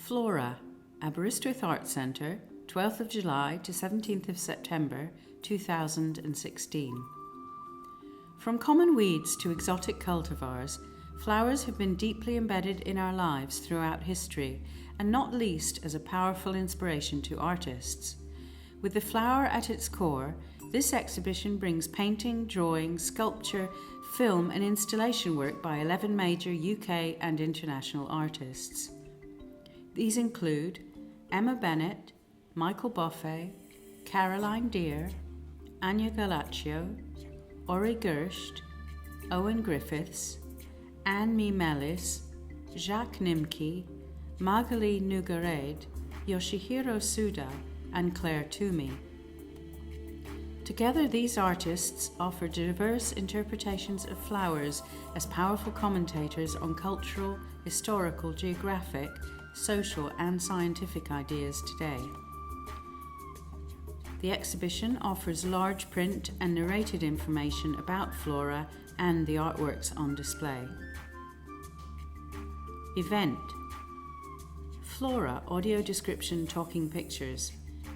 Flora, Aberystwyth Arts Centre, 12th of July to 17th of September 2016. From common weeds to exotic cultivars, flowers have been deeply embedded in our lives throughout history, and not least as a powerful inspiration to artists. With the flower at its core, this exhibition brings painting, drawing, sculpture, film and installation work by 11 major UK and international artists. These include Emma Bennett, Michael Boffey, Caroline Deer, Anya Gallaccio, Ori Gerst, Owen Griffiths, Anne-Mie Melis, Jacques Nimki, Magali Nougarède, Yoshihiro Suda, and Clare Twomey. Together, these artists offer diverse interpretations of flowers as powerful commentators on cultural, historical, geographic, social, and scientific ideas today. The exhibition offers large print and narrated information about flora and the artworks on display. Event: Flora audio description talking pictures,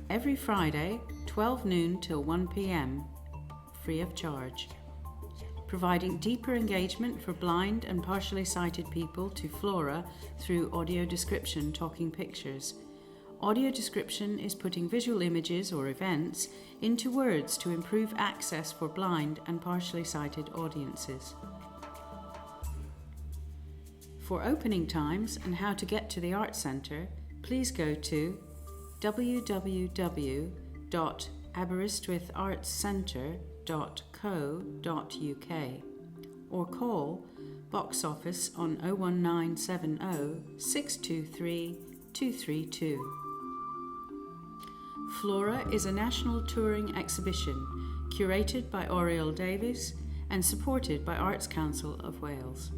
every Friday, 12 noon till 1 p.m, free of charge. Providing deeper engagement for blind and partially sighted people to flora through audio description talking pictures. Audio description is putting visual images or events into words to improve access for blind and partially sighted audiences. For opening times and how to get to the Arts Centre, please go to www.aberystwythartscentre.co.uk or call box office on 01970 623 232. Flora is a national touring exhibition curated by Oriel Davies and supported by Arts Council of Wales.